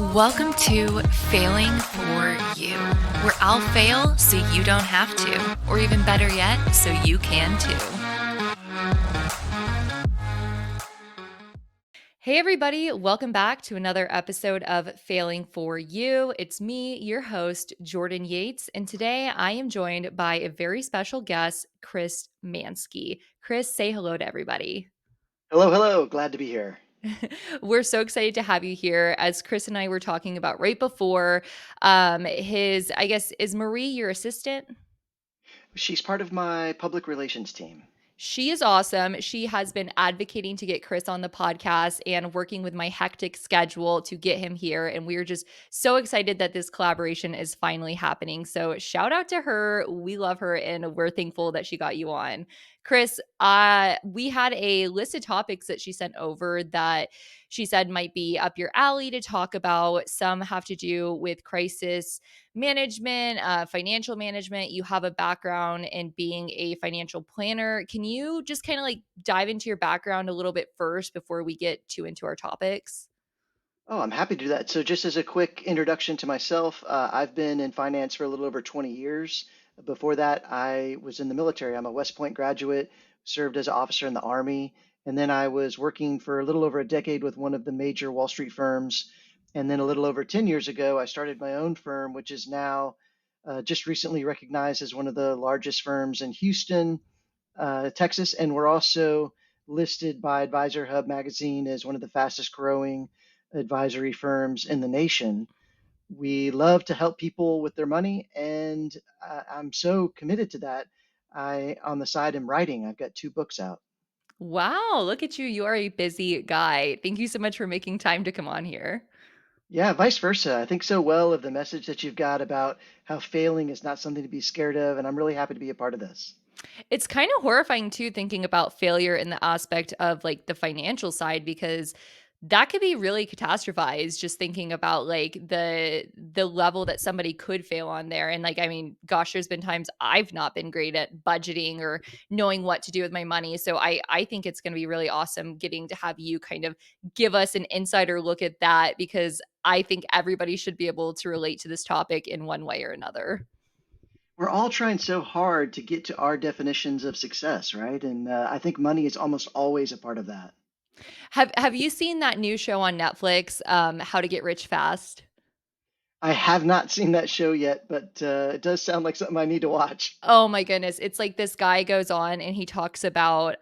Welcome to Failing for You, where I'll fail so you don't have to, or even better yet, so you can too. Hey, everybody, welcome back to another episode of Failing for You. It's me, your host, Jordan Yates, and today I am joined by a very special guest, Chris Manske. Chris, say hello to everybody. Hello, hello. Glad to be here. We're so excited to have you here. As Chris and I were talking about right before, I guess, is Marie your assistant? She's part of my public relations team. She is awesome. She has been advocating to get Chris on the podcast and working with my hectic schedule to get him here. And we are just so excited that this collaboration is finally happening. So, shout out to her. We love her and we're thankful that she got you on. Chris, we had a list of topics that she sent over that she said might be up your alley to talk about. Some have to do with crisis management, financial management. You have a background in being a financial planner. Can you just kind of like dive into your background a little bit first before we get too into our topics? Oh, I'm happy to do that. So, just as a quick introduction to myself, I've been in finance for a little over 20 years. Before that, I was in the military. I'm a West Point graduate, served as an officer in the Army, and then I was working for a little over a decade with one of the major Wall Street firms. And then a little over 10 years ago, I started my own firm, which is now just recently recognized as one of the largest firms in Houston, Texas. And we're also listed by Advisor Hub magazine as one of the fastest growing advisory firms in the nation. We love to help people with their money, and I'm so committed to that. On the side, am writing. I've got two books out. Wow, look at you. You are a busy guy. Thank you so much for making time to come on here. Yeah, vice versa. I think so well of the message that you've got about how failing is not something to be scared of, and I'm really happy to be a part of this. It's kind of horrifying too, thinking about failure in the aspect of like the financial side, because that could be really catastrophized, just thinking about like the level that somebody could fail on there. And like, I mean, gosh, there's been times I've not been great at budgeting or knowing what to do with my money. So I think it's going to be really awesome getting to have you kind of give us an insider look at that, because I think everybody should be able to relate to this topic in one way or another. We're all trying so hard to get to our definitions of success, right? And I think money is almost always a part of that. Have you seen that new show on Netflix, How to Get Rich Fast? I have not seen that show yet, but it does sound like something I need to watch. Oh my goodness. It's like this guy goes on and he talks about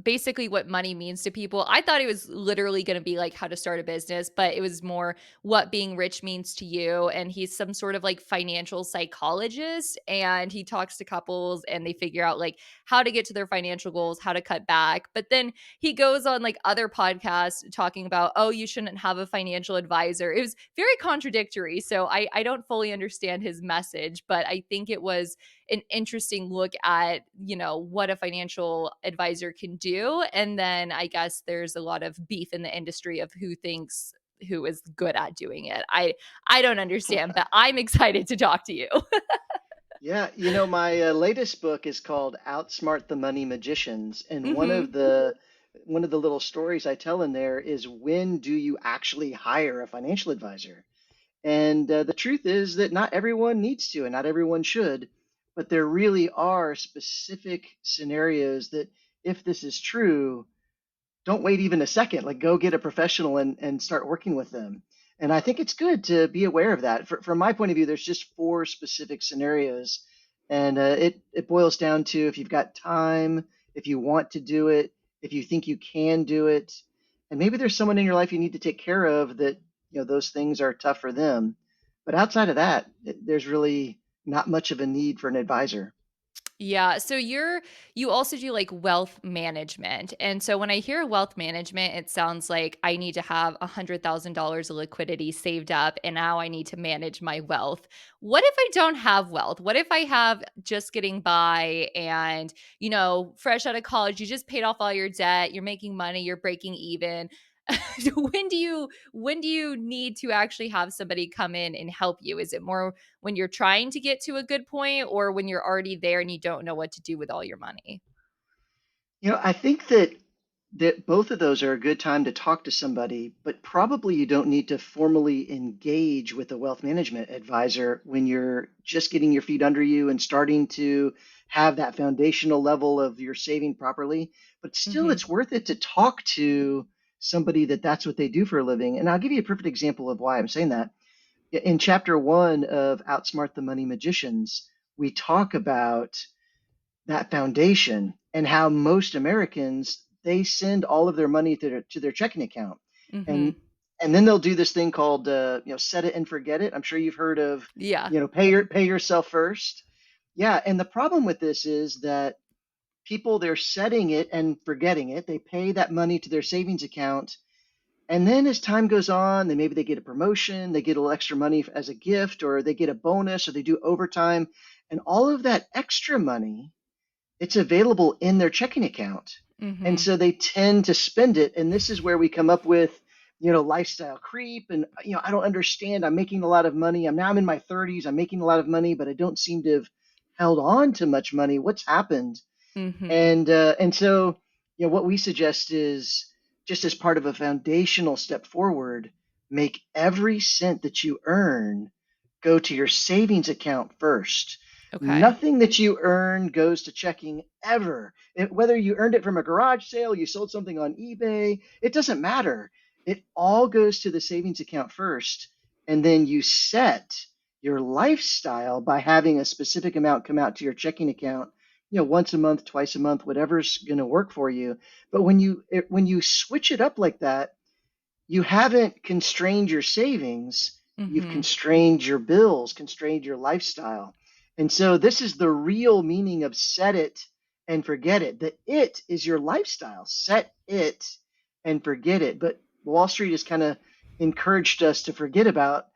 basically what money means to people. I thought it was literally going to be like how to start a business, but it was more what being rich means to you. And he's some sort of like financial psychologist, and he talks to couples and they figure out like how to get to their financial goals, how to cut back. But then he goes on like other podcasts talking about, oh, you shouldn't have a financial advisor. It was very contradictory. So I don't fully understand his message, but I think it was an interesting look at, what a financial advisor can do. And then I guess there's a lot of beef in the industry of who is good at doing it. I don't understand, but I'm excited to talk to you. Yeah, my latest book is called Outsmart the Money Magicians, and one Mhm. of the little stories I tell in there is when do you actually hire a financial advisor? And the truth is that not everyone needs to, and not everyone should, but there really are specific scenarios that, if this is true, don't wait even a second. Like, go get a professional and start working with them. And I think it's good to be aware of that. From my point of view, there's just four specific scenarios, and it boils down to if you've got time, if you want to do it, if you think you can do it, and maybe there's someone in your life you need to take care of that those things are tough for them. But outside of that, there's really not much of a need for an advisor. Yeah, so you also do like wealth management. And so when I hear wealth management, it sounds like I need to have $100,000 of liquidity saved up and now I need to manage my wealth. What if I don't have wealth? What if I have just getting by and, fresh out of college, you just paid off all your debt, you're making money, you're breaking even. When do you need to actually have somebody come in and help you? Is it more when you're trying to get to a good point, or when you're already there and you don't know what to do with all your money? I think that that both of those are a good time to talk to somebody, but probably you don't need to formally engage with a wealth management advisor when you're just getting your feet under you and starting to have that foundational level of your saving properly. But still, Mhm. it's worth it to talk to somebody that's what they do for a living. And I'll give you a perfect example of why I'm saying that. In chapter one of Outsmart the Money Magicians, we talk about that foundation and how most Americans they send all of their money to their checking account, and Mhm. and then they'll do this thing called set it and forget it. I'm sure you've heard of Yeah. pay yourself first. Yeah, and the problem with this is that people they're setting it and forgetting it. They pay that money to their savings account, and then as time goes on, maybe they get a promotion, they get a little extra money as a gift, or they get a bonus, or they do overtime, and all of that extra money it's available in their checking account. And Mhm. so they tend to spend it. And this is where we come up with, lifestyle creep. And, I don't understand. I'm making a lot of money. I'm in my 30s. I'm making a lot of money, but I don't seem to have held on to much money. What's happened? Mhm. And so, what we suggest is just as part of a foundational step forward, make every cent that you earn go to your savings account first. Okay. Nothing that you earn goes to checking ever. Whether you earned it from a garage sale, you sold something on eBay, it doesn't matter. It all goes to the savings account first. And then you set your lifestyle by having a specific amount come out to your checking account once a month, twice a month, whatever's going to work for you. But when you switch it up like that, you haven't constrained your savings, you've Mhm. constrained your bills, constrained your lifestyle. And so this is the real meaning of set it and forget it. The it is your lifestyle. Set it and forget it. But Wall Street has kind of encouraged us to forget about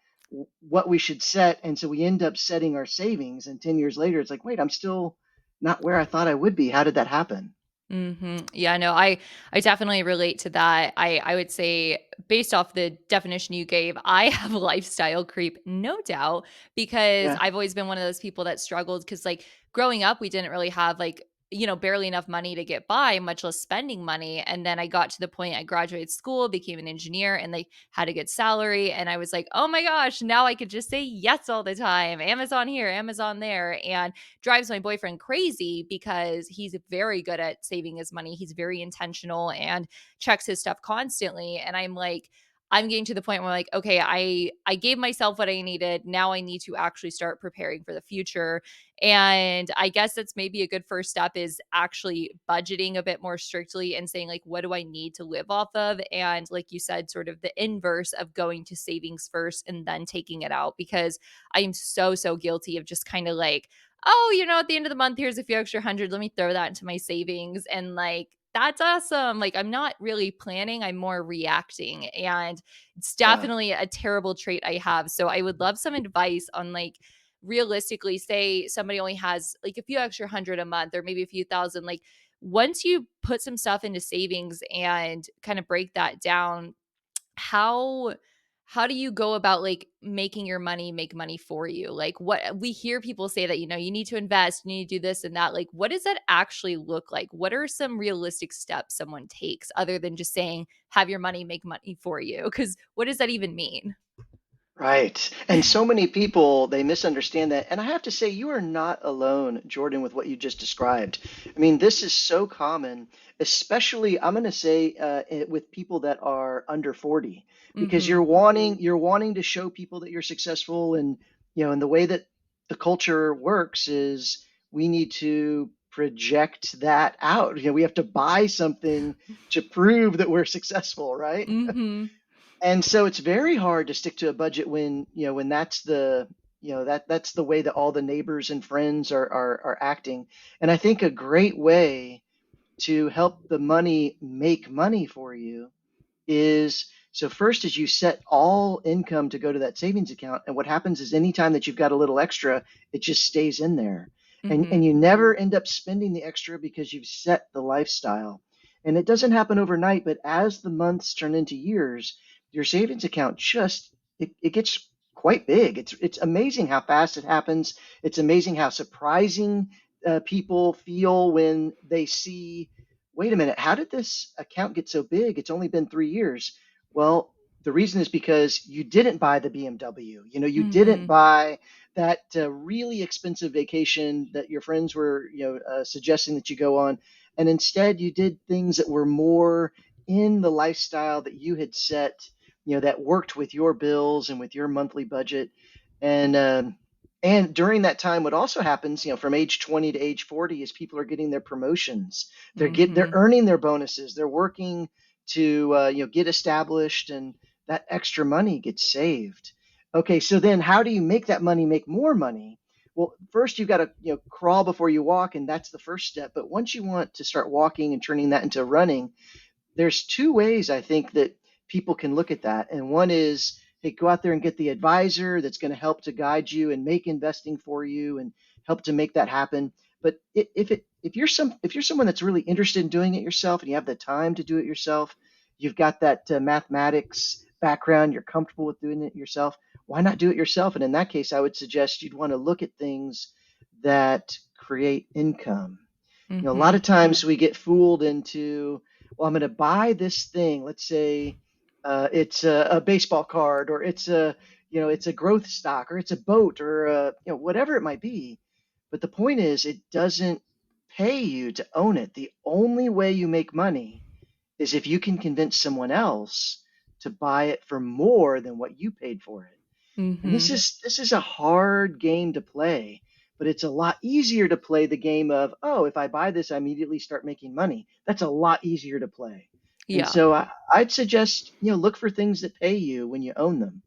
what we should set. And so we end up setting our savings. And 10 years later, it's like, wait, I'm still not where I thought I would be. How did that happen? Mhm. Yeah, no, I definitely relate to that. I would say based off the definition you gave, I have lifestyle creep, no doubt, because Yeah. I've always been one of those people that struggled because like growing up, we didn't really have like barely enough money to get by, much less spending money. And then I got to the point I graduated school, became an engineer, and they had a good salary. And I was like, oh my gosh, now I could just say yes all the time. Amazon here, Amazon there. And drives my boyfriend crazy because he's very good at saving his money. He's very intentional and checks his stuff constantly. And I'm like, I'm getting to the point where like, okay, I gave myself what I needed. Now I need to actually start preparing for the future. And I guess that's maybe a good first step is actually budgeting a bit more strictly and saying like, what do I need to live off of? And like you said, sort of the inverse of going to savings first and then taking it out because I am so guilty of just kind of like, oh, at the end of the month, here's a few extra hundred. Let me throw that into my savings. And like, that's awesome. Like, I'm not really planning, I'm more reacting. And it's Yeah. definitely a terrible trait I have. So I would love some advice on like, realistically, say somebody only has like a few extra hundred a month or maybe a few thousand. Like, once you put some stuff into savings and kind of break that down, how how do you go about like making your money make money for you? Like what we hear people say that you need to invest, you need to do this and that. Like what does that actually look like? What are some realistic steps someone takes other than just saying have your money make money for you? Cuz what does that even mean? Right. And so many people, they misunderstand that. And I have to say, you are not alone, Jordan, with what you just described. I mean, this is so common, especially, I'm going to say, with people that are under 40, because Mhm. you're wanting to show people that you're successful. And the way that the culture works is we need to project that out. We have to buy something to prove that we're successful, right? Mhm. And so it's very hard to stick to a budget when that's that's the way that all the neighbors and friends are acting. And I think a great way to help the money make money for you is so first is you set all income to go to that savings account, and what happens is anytime that you've got a little extra, it just stays in there, and Mhm. you never end up spending the extra because you've set the lifestyle. And it doesn't happen overnight, but as the months turn into years, your savings account it gets quite big. It's amazing how fast it happens. It's amazing how surprising people feel when they see wait a minute, how did this account get so big? It's only been 3 years. Well, the reason is because you didn't buy the BMW. You didn't Mhm. buy that really expensive vacation that your friends were, suggesting that you go on, and instead you did things that were more in the lifestyle that you had set, that worked with your bills and with your monthly budget, and during that time, what also happens, from age 20 to age 40, is people are getting their promotions. They're Mhm. earning their bonuses. They're working to get established, and that extra money gets saved. Okay, so then how do you make that money make more money? Well, first you've got to crawl before you walk, and that's the first step. But once you want to start walking and turning that into running, there's two ways I think that people can look at that. And one is, hey, go out there and get the advisor that's going to help to guide you and make investing for you and help to make that happen. But if you're someone that's really interested in doing it yourself and you have the time to do it yourself, you've got that mathematics background, you're comfortable with doing it yourself. Why not do it yourself? And in that case, I would suggest you'd want to look at things that create income. A lot of Mhm. times we get fooled into, well, I'm going to buy this thing. Let's say it's a baseball card, or it's a growth stock, or it's a boat, or whatever it might be. But the point is, it doesn't pay you to own it. The only way you make money is if you can convince someone else to buy it for more than what you paid for it. And this Mhm. is this is a hard game to play, but it's a lot easier to play the game of, oh, if I buy this, I immediately start making money. That's a lot easier to play. And Yeah. so I'd suggest, look for things that pay you when you own them.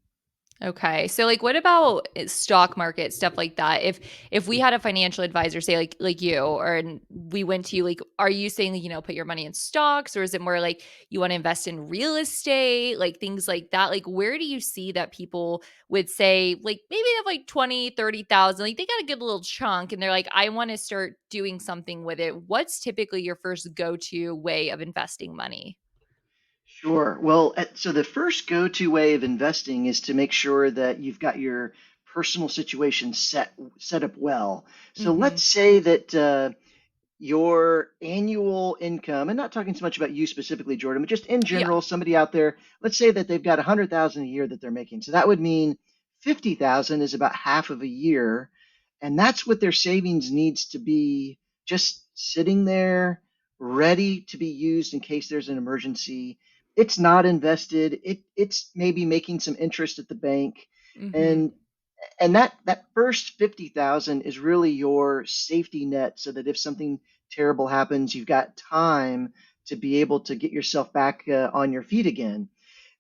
Okay. So like what about stock market stuff like that? If we had a financial advisor say like you or and we went to you like are you saying that put your money in stocks or is it more like you want to invest in real estate, like things like that? Like where do you see that people would say like maybe they have like 20, 30,000, like they got a good little chunk and they're like I want to start doing something with it. What's typically your first go-to way of investing money? Sure. Well, so the first go-to way of investing is to make sure that you've got your personal situation set up well. So let's Mhm. say that your annual income, and not talking so much about you specifically, Jordan, but just in Yeah. general, somebody out there, let's say that they've got 100,000 a year that they're making. So that would mean 50,000 is about half of a year, and that's what their savings needs to be, just sitting there ready to be used in case there's an emergency. It's not invested. It's maybe making some interest at the bank, Mhm. and that first 50,000 is really your safety net so that if something terrible happens, you've got time to be able to get yourself back on your feet again.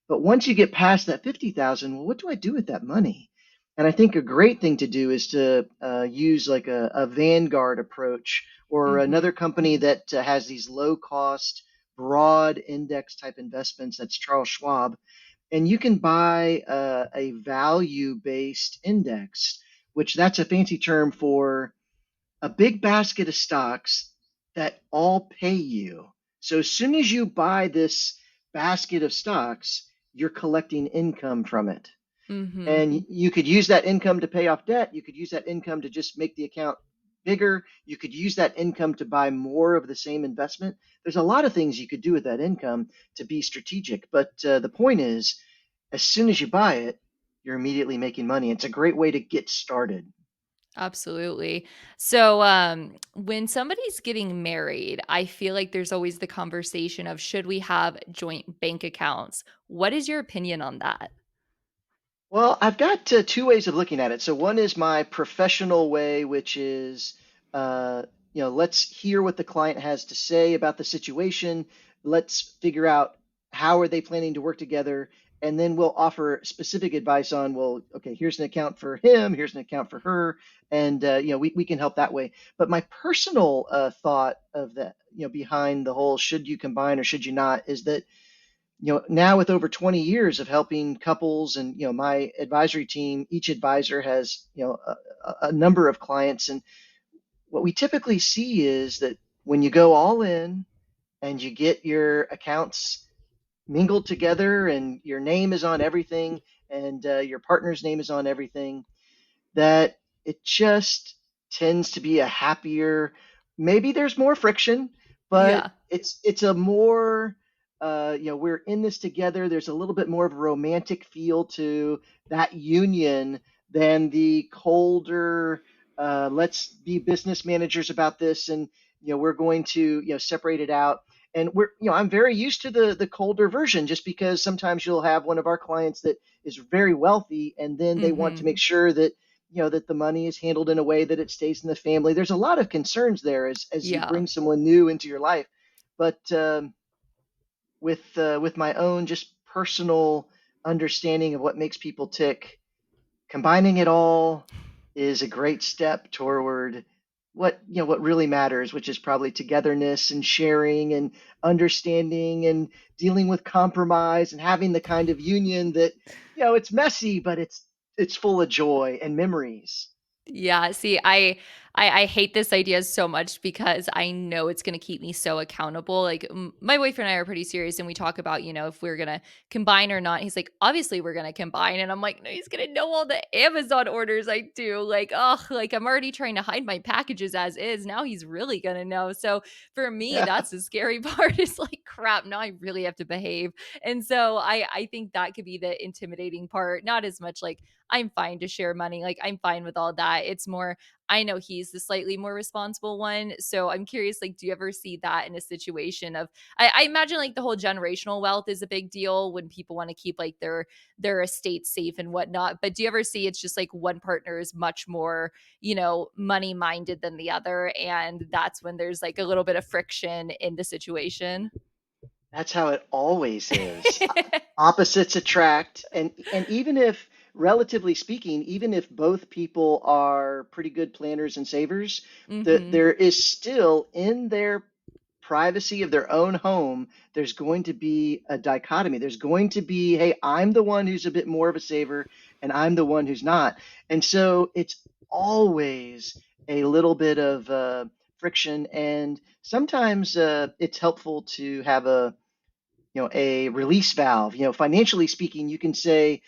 But once you get past that 50,000, well, what do I do with that money? And I think a great thing to do is to use like a Vanguard approach, or Mhm. another company that has these low cost, broad index type investments. That's Charles Schwab, and you can buy a value based index, which that's a fancy term for a big basket of stocks that all pay you. So as soon as you buy this basket of stocks, you're collecting income from it. Mhm. And you could use that income to pay off debt. You could use that income to just make the account bigger. You could use that income to buy more of the same investment. There's a lot of things you could do with that income to be strategic. But the point is, as soon as you buy it, you're immediately making money. It's a great way to get started. Absolutely. So, when somebody's getting married, I feel like there's always the conversation of should we have joint bank accounts? What is your opinion on that? Well, I've got two ways of looking at it. So one is my professional way, which is, uh, let's hear what the client has to say about the situation. Let's figure out how are they planning to work together, and then we'll offer specific advice on, well, okay, here's an account for him, here's an account for her, and we can help that way. But my personal thought of that, behind the whole should you combine or should you not, is that now with over 20 years of helping couples and my advisory team, each advisor has a number of clients, and what we typically see is that when you go all in and you get your accounts mingled together and your name is on everything, and your partner's name is on everything, that it just tends to be a happier, maybe there's more friction, but Yeah. it's a more we're in this together. There's a little bit more of a romantic feel to that union than the colder let's be business managers about this, and we're going to separate it out. And I'm very used to the colder version, just because sometimes you'll have one of our clients that is very wealthy, and then they want to Mhm. make sure that that the money is handled in a way that it stays in the family. There's a lot of concerns there as you Yeah. bring someone new into your life. But with my own just personal understanding of what makes people tick, combining it all is a great step toward what really matters, which is probably togetherness and sharing and understanding and dealing with compromise and having the kind of union that it's messy, but it's full of joy and memories. Yeah, see, I hate this idea so much because I know it's gonna keep me so accountable. Like, my boyfriend and I are pretty serious, and we talk about, if we're gonna combine or not. He's like, "Obviously, we're gonna combine," and I'm like, "No, he's gonna know all the Amazon orders I do." Like, oh, like I'm already trying to hide my packages as is. Now he's really gonna know. So for me, Yeah. that's the scary part. Is like, crap. Now I really have to behave, and so I think that could be the intimidating part. Not as much like I'm fine to share money. Like, I'm fine with all that. It's more, I know he's the slightly more responsible one. So I'm curious, like, do you ever see that in a situation of, I imagine like the whole generational wealth is a big deal when people want to keep like their estate safe and whatnot. But do you ever see it's just like one partner is much more, money minded than the other? And that's when there's like a little bit of friction in the situation. That's how it always is. Opposites attract, and even if, relatively speaking, even if both people are pretty good planners and savers, Mhm. there is still in their privacy of their own home, there's going to be a dichotomy. There's going to be, hey, I'm the one who's a bit more of a saver, and I'm the one who's not. And so it's always a little bit of friction, and sometimes it's helpful to have a release valve. Financially speaking, you can say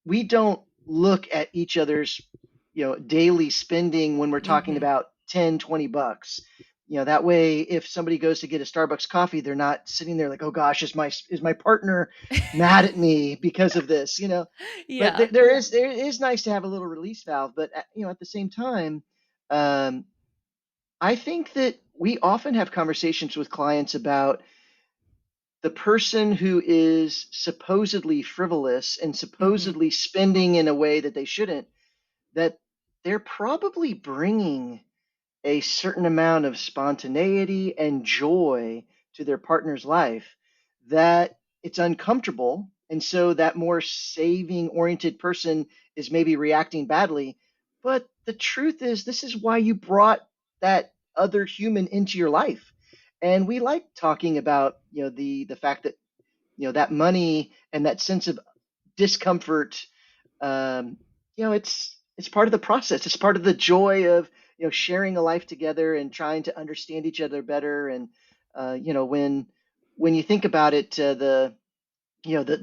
we don't look at each other's daily spending when we're talking Mhm. about 10, $20. That way, if somebody goes to get a Starbucks coffee, they're not sitting there like, oh gosh, is my partner mad at me because of this? But Yeah. there is nice to have a little release valve. But at the same time, um, I think that we often have conversations with clients about the person who is supposedly frivolous and Mhm. supposedly spending in a way that they shouldn't, that they're probably bringing a certain amount of spontaneity and joy to their partner's life, that it's uncomfortable. And so that more saving oriented person is maybe reacting badly. But the truth is, this is why you brought that other human into your life. And we like talking about, the fact that, that money and that sense of discomfort, um, it's part of the process. It's part of the joy of sharing a life together and trying to understand each other better. And when you think about it, the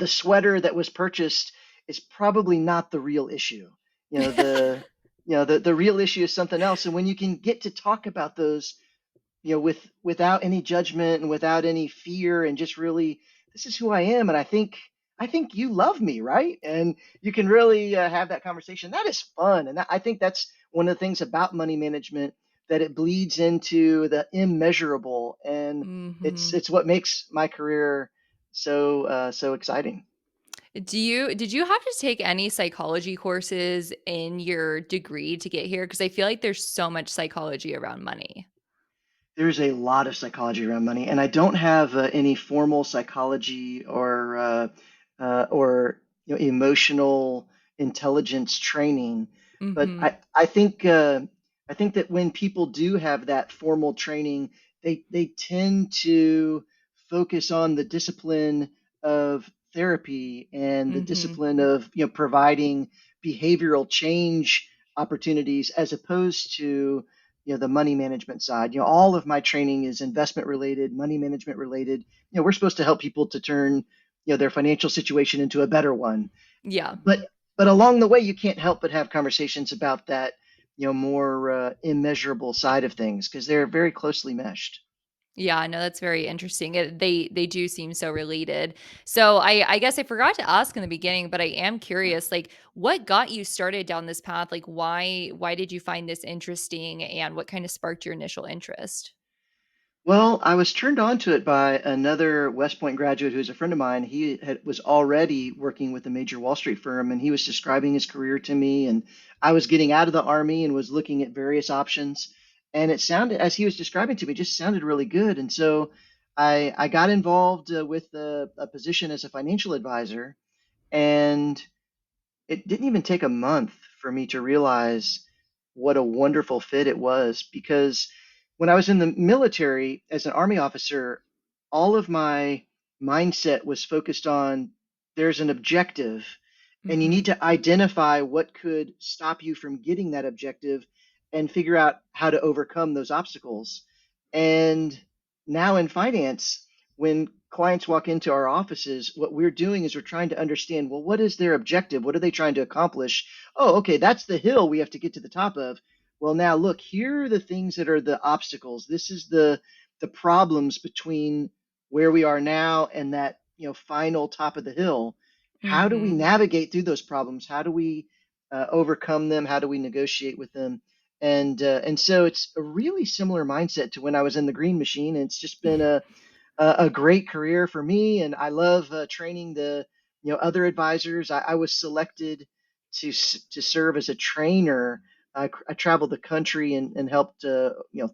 sweater that was purchased is probably not the real issue. The real issue is something else. And when you can get to talk about those without any judgment and without any fear, and just really, this is who I am, and I think you love me, right? And you can really have that conversation. That is fun, and I think that's one of the things about money management, that it bleeds into the immeasurable, and it's Mhm. it's what makes my career so exciting. Did you have to take any psychology courses in your degree to get here? Because I feel like there's so much psychology around money. There's a lot of psychology around money, and I don't have any formal psychology or emotional intelligence training. But Mhm. I think that when people do have that formal training, they tend to focus on the discipline of therapy and the Mhm. discipline of providing behavioral change opportunities, as opposed to the money management side. All of my training is investment related, money management related. We're supposed to help people to turn their financial situation into a better one. Yeah. But along the way, you can't help but have conversations about that more immeasurable side of things, because they're very closely meshed. Yeah, no, that's very interesting. They do seem so related. So I guess I forgot to ask in the beginning, but I am curious, like what got you started down this path? Like why did you find this interesting and what kind of sparked your initial interest? Well, I was turned on to it by another West Point graduate who's a friend of mine. Was already working with a major Wall Street firm, and he was describing his career to me. And I was getting out of the Army and was looking at various options. And it sounded, as he was describing to me, just sounded really good. And so I got involved with a position as a financial advisor. And it didn't even take a month for me to realize what a wonderful fit it was because when I was in the military as an Army officer, all of my mindset was focused on there's an objective and you need Mhm. to identify what could stop you from getting that objective and figure out how to overcome those obstacles. And now in finance, when clients walk into our offices, what we're doing is we're trying to understand, well, what is their objective? What are they trying to accomplish? Oh, okay, that's the hill we have to get to the top of. Well, now look, here are the things that are the obstacles. This is the problems between where we are now and that, final top of the hill. How do we Mhm. navigate through those problems? How do we overcome them? How do we negotiate with them? And so it's a really similar mindset to when I was in the green machine. And it's just been a great career for me, and I love training the other advisors. I was selected to serve as a trainer. I traveled the country and helped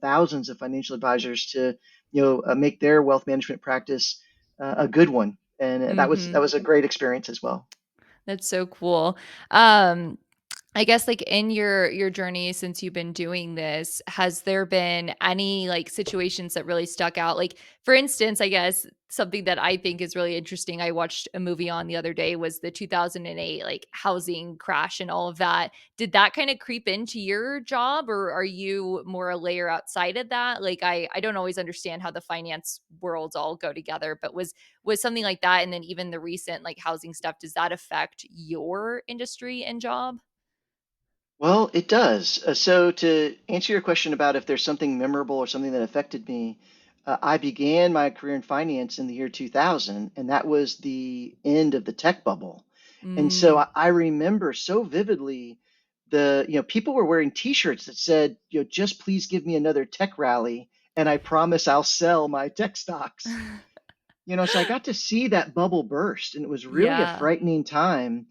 thousands of financial advisors to make their wealth management practice a good one, and that Mhm. was a great experience as well. That's so cool. Um I guess, like, in your journey since you've been doing this, has there been any, like, situations that really stuck out? Like, for instance, I guess something that I think is really interesting, I watched a movie on the other day was the 2008, like, housing crash and all of that. Did that kinda creep into your job, or are you more a layer outside of that? Like, I don't always understand how the finance worlds all go together, but was something like that, and then even the recent, like, housing stuff, does that affect your industry and job? Well, it does. So, to answer your question about if there's something memorable or something that affected me, I began my career in finance in the year 2000, and that was the end of the tech bubble. And so Mm. I remember so vividly people were wearing T-shirts that said, just please give me another tech rally, and I promise I'll sell my tech stocks. So I got to see that bubble burst, and it was really a Yeah. frightening time.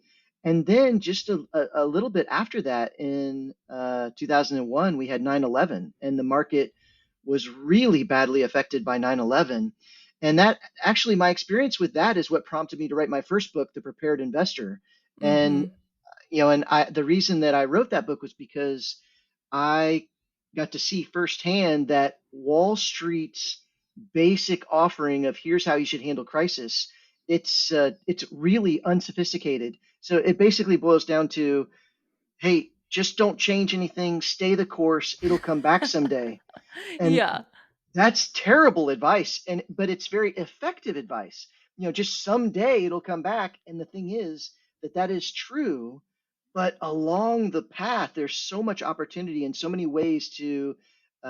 And then just a little bit after that, in 2001, we had 9/11, and the market was really badly affected by 9/11. And that actually, my experience with that is what prompted me to write my first book, The Prepared Investor. And Mhm. the reason that I wrote that book was because I got to see firsthand that Wall Street's basic offering of here's how you should handle crisis, it's really unsophisticated. So it basically boils down to, hey, just don't change anything, stay the course, it'll come back someday. And Yeah. that's terrible advice, and but it's very effective advice. Just someday it'll come back, and the thing is that is true, but along the path, there's so much opportunity and so many ways to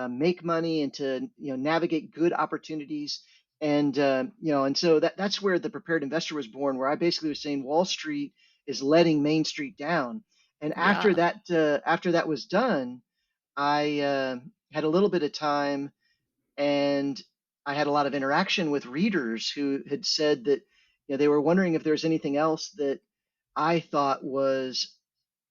make money and to navigate good opportunities, and so that's where the prepared investor was born, where I basically was saying Wall Street is letting Main Street down, and Yeah. after that was done, I had a little bit of time and I had a lot of interaction with readers who had said that they were wondering if there was anything else that I thought was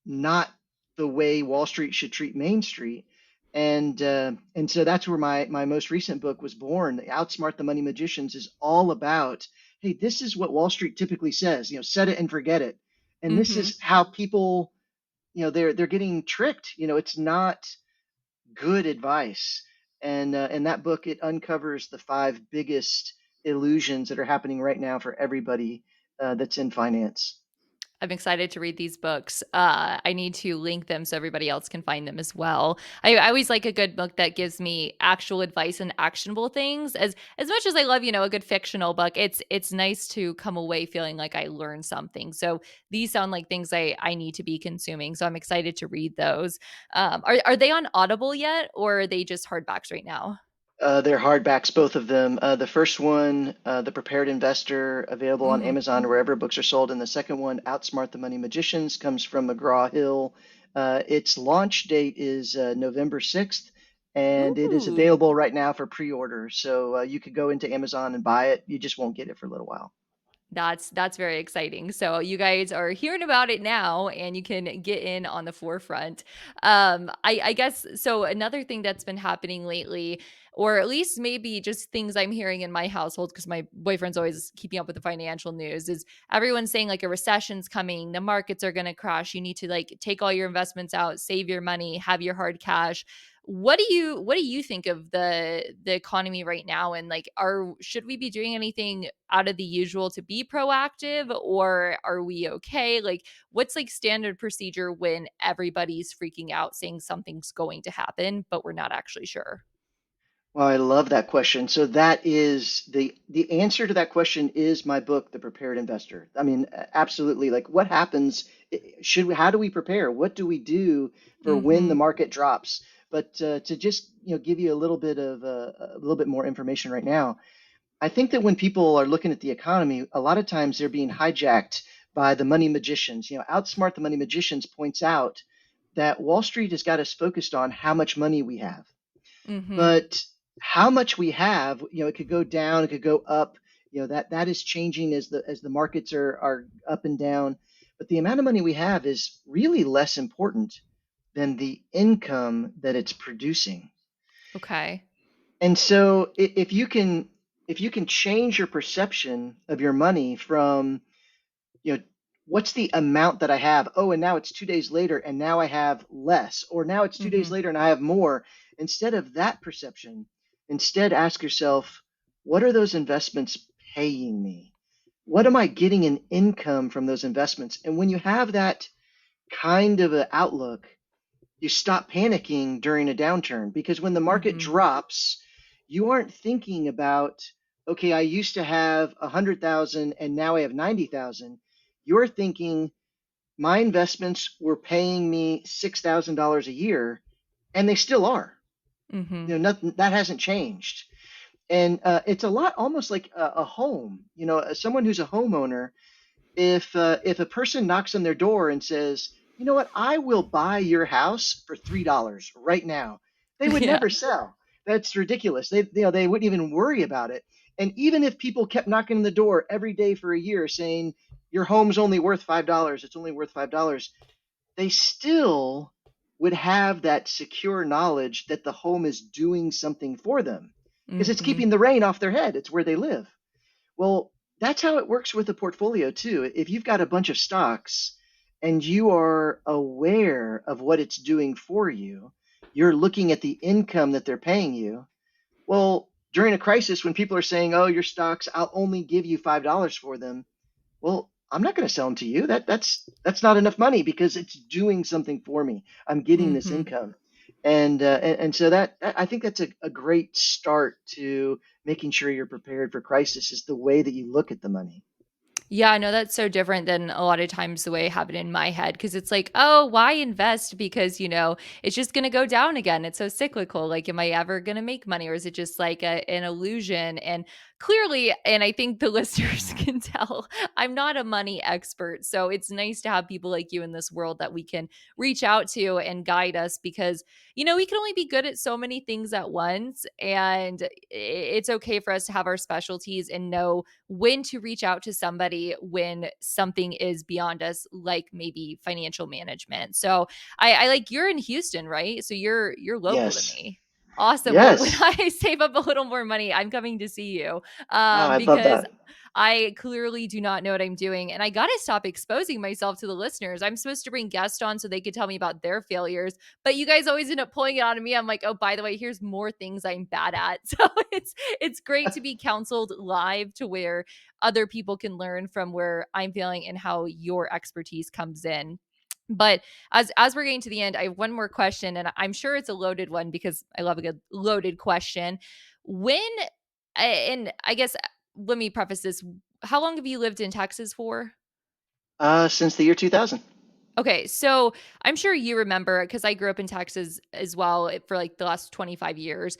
not the way Wall Street should treat Main Street. And so that's where my most recent book was born. Outsmart the Money Magicians is all about, hey, this is what Wall Street typically says, set it and forget it. And this Mhm. is how people, they're getting tricked. It's not good advice. And in that book, it uncovers the five biggest illusions that are happening right now for everybody that's in finance. I'm excited to read these books. I need to link them so everybody else can find them as well. I always like a good book that gives me actual advice and actionable things. As much as I love, a good fictional book, it's nice to come away feeling like I learned something. So these sound like things I need to be consuming. So I'm excited to read those. Are they on Audible yet, or are they just hardbacks right now? They're hardbacks, both of them. The first one, The Prepared Investor, available on Mhm. Amazon or wherever books are sold. And the second one, Outsmart the Money Magicians, comes from McGraw-Hill. Its launch date is November 6th, and it is Ooh. available right now for pre-order. So you could go into Amazon and buy it. You just won't get it for a little while. That's very exciting. So you guys are hearing about it now and you can get in on the forefront. I guess so another thing that's been happening lately, or at least maybe just things I'm hearing in my household, because my boyfriend's always keeping up with the financial news, is everyone's saying like a recession's coming, the markets are gonna crash. You need to like take all your investments out, save your money, have your hard cash. What do you think of the economy right now, and like are should we be doing anything out of the usual to be proactive, or are we okay? Like what's like standard procedure when everybody's freaking out saying something's going to happen but we're not actually sure? Well, I love that question. So that is the answer to that question is my book, The Prepared Investor. I mean, absolutely. Like, what happens? Should we? How do we prepare? What do we do for when the Mhm. market drops? But to just give you a little bit of a little bit more information right now, I think that when people are looking at the economy, a lot of times they're being hijacked by the money magicians. Outsmart the Money Magicians points out that Wall Street has got us focused on how much money we have, Mhm. but how much we have, it could go down, it could go up. That is changing as the markets are up and down. But the amount of money we have is really less important than the income that it's producing. Okay. And so if you can change your perception of your money from, you know, what's the amount that I have? Oh, and now it's 2 days later, and now I have less, or now it's 2 days Mhm. later and I have more. Instead of that perception, instead ask yourself, what are those investments paying me? What am I getting in income from those investments? And when you have that kind of an outlook, you stop panicking during a downturn, because when the market Mhm. drops, you aren't thinking about, okay, I used to have 100,000 and now I have 90,000. You're thinking my investments were paying me $6,000 a year, and they still are. Mhm. Nothing that hasn't changed. And it's a lot almost like a home. Someone who's a homeowner, if a person knocks on their door and says, "You know what? I will buy your house for $3 right now," they would Yeah. never sell. That's ridiculous. They wouldn't even worry about it. And even if people kept knocking on the door every day for a year saying, "Your home's only worth $5. It's only worth $5," they still would have that secure knowledge that the home is doing something for them, because it's Mhm. keeping the rain off their head. It's where they live. Well, that's how it works with a portfolio too. If you've got a bunch of stocks and you are aware of what it's doing for you, you're looking at the income that they're paying you. Well, during a crisis, when people are saying, "Oh, your stocks, I'll only give you $5 for them," well, I'm not going to sell them to you. That's not enough money because it's doing something for me. I'm getting this Mhm. income, and so I think that's a great start to making sure you're prepared for crisis, is the way that you look at the money. Yeah, I know that's so different than a lot of times the way I have it in my head, because it's like, oh, why invest? Because, it's just going to go down again. It's so cyclical. Like, am I ever going to make money, or is it just like an illusion? And clearly, and I think the listeners can tell, I'm not a money expert. So it's nice to have people like you in this world that we can reach out to and guide us, because, we can only be good at so many things at once. And it's okay for us to have our specialties and know when to reach out to somebody when something is beyond us, like maybe financial management. So I like you're in Houston, right? So you're local to Yes. me. Awesome. Well, when Yes. I save up a little more money, I'm coming to see you, Oh, I love because that. I clearly do not know what I'm doing. And I got to stop exposing myself to the listeners. I'm supposed to bring guests on so they could tell me about their failures, but you guys always end up pulling it out of me. I'm like, oh, by the way, here's more things I'm bad at. So it's great to be counseled live to where other people can learn from where I'm feeling and how your expertise comes in. But as we're getting to the end, I have one more question, and I'm sure it's a loaded one because I love a good loaded question. When and I guess let me preface this. How long have you lived in Texas for? Since the year 2000. Okay, so I'm sure you remember because I grew up in Texas as well for like the last 25 years.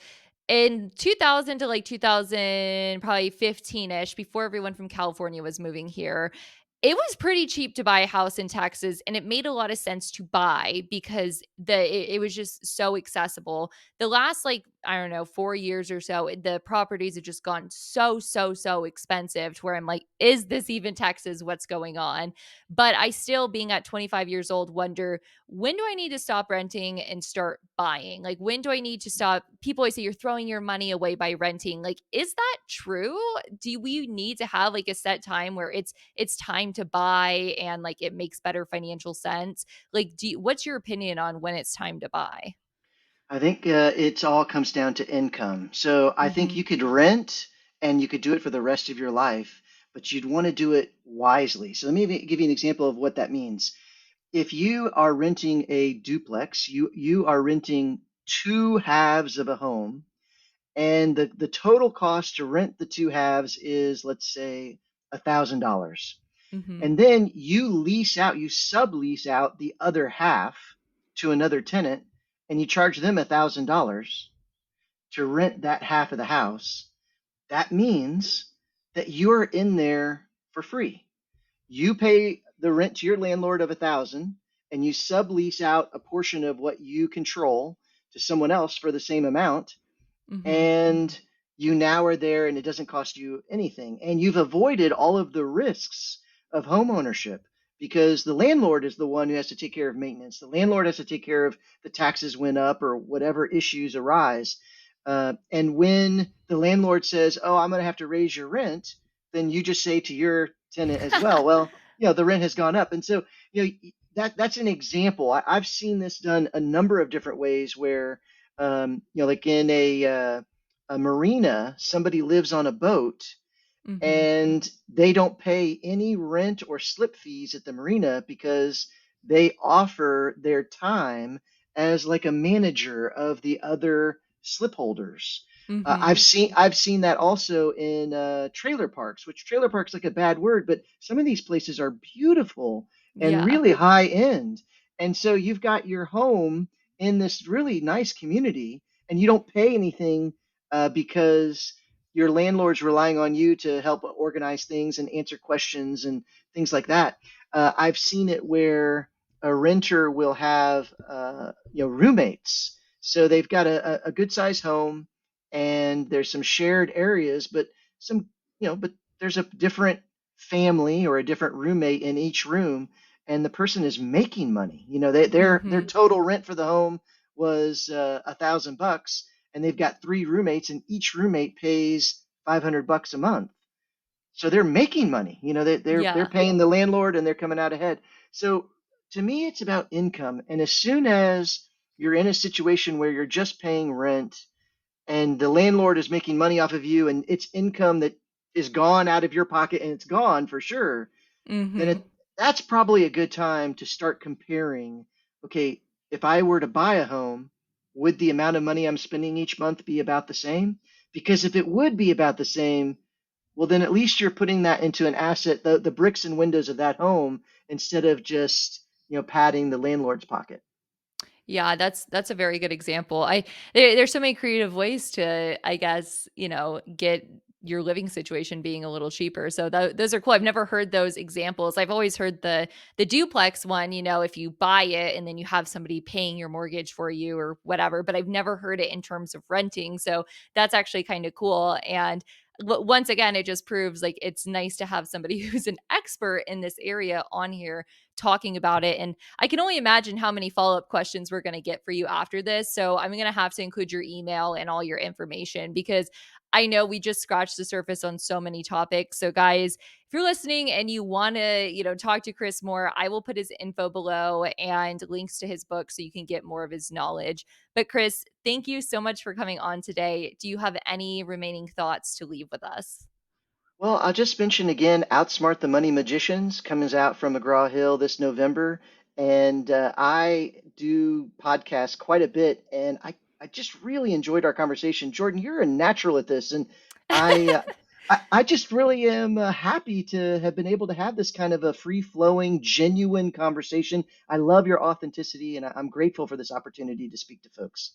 in 2000 to like 2000, probably 15-ish, before everyone from California was moving here, it was pretty cheap to buy a house in Texas, and it made a lot of sense to buy because it was just so accessible. The last, like, I don't know, 4 years or so, the properties have just gone so expensive to where I'm like, is this even Texas? What's going on? But I still, being at 25 years old, wonder, when do I need to stop renting and start buying? Like, when do I need to stop? People always say you're throwing your money away by renting. Like, is that true? Do we need to have like a set time where it's time to buy and like it makes better financial sense? Like, what's your opinion on when it's time to buy? I think it all comes down to income. So I think Mhm. you could rent and you could do it for the rest of your life, but you'd want to do it wisely. So let me give you an example of what that means. If you are renting a duplex, you are renting two halves of a home, and the total cost to rent the two halves is, let's say, $1,000. Mhm. And then you sublease out the other half to another tenant, and you charge them $1,000 to rent that half of the house. That means that you're in there for free. You pay the rent to your landlord of 1,000, and you sublease out a portion of what you control to someone else for the same amount, Mhm. and you now are there and it doesn't cost you anything. And you've avoided all of the risks of home ownership because the landlord is the one who has to take care of maintenance. The landlord has to take care of the taxes went up or whatever issues arise. And when the landlord says, "Oh, I'm going to have to raise your rent," then you just say to your tenant as well, "Well, the rent has gone up." And so, that's an example. I've seen this done a number of different ways where like in a marina, somebody lives on a boat Mhm. and they don't pay any rent or slip fees at the marina because they offer their time as like a manager of the other slip holders. Mhm. I've seen that also in trailer parks, which trailer parks like a bad word, but some of these places are beautiful and Yeah. really high end. And so you've got your home in this really nice community, and you don't pay anything because your landlord's relying on you to help organize things and answer questions and things like that. I've seen it where a renter will have roommates, so they've got a good sized home, and there's some shared areas, but some but there's a different family or a different roommate in each room, and the person is making money. Their Mhm. total rent for the home was $1,000, and they've got three roommates, and each roommate pays $500 a month. So they're making money. They're Yeah. paying the landlord, and they're coming out ahead. So to me, it's about income. And as soon as you're in a situation where you're just paying rent and the landlord is making money off of you, and it's income that is gone out of your pocket and it's gone for sure, then Mhm. that's probably a good time to start comparing. Okay, if I were to buy a home, would the amount of money I'm spending each month be about the same? Because if it would be about the same, well, then at least you're putting that into an asset, the bricks and windows of that home, instead of just padding the landlord's pocket. Yeah, that's a very good example. There's so many creative ways to, I guess, get your living situation being a little cheaper. So those are cool. I've never heard those examples. I've always heard the duplex one, if you buy it and then you have somebody paying your mortgage for you or whatever, but I've never heard it in terms of renting. So that's actually kind of cool. And once again, it just proves like it's nice to have somebody who's an expert in this area on here talking about it. And I can only imagine how many follow-up questions we're going to get for you after this. So I'm going to have to include your email and all your information because I know we just scratched the surface on so many topics. So guys, if you're listening and you want to, talk to Chris more, I will put his info below and links to his book so you can get more of his knowledge. But Chris, thank you so much for coming on today. Do you have any remaining thoughts to leave with us? Well, I'll just mention again, Outsmart the Money Magicians comes out from McGraw Hill this November. And I do podcasts quite a bit. And I just really enjoyed our conversation. Jordan, you're a natural at this. And I, uh, I just really am happy to have been able to have this kind of a free flowing, genuine conversation. I love your authenticity, and I'm grateful for this opportunity to speak to folks.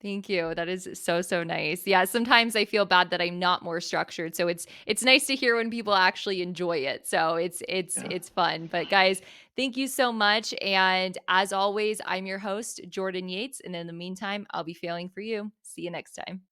Thank you. That is so, so nice. Yeah, sometimes I feel bad that I'm not more structured. So it's nice to hear when people actually enjoy it. So Yeah. it's fun. But guys, thank you so much. And as always, I'm your host, Jordan Yates. And in the meantime, I'll be failing for you. See you next time.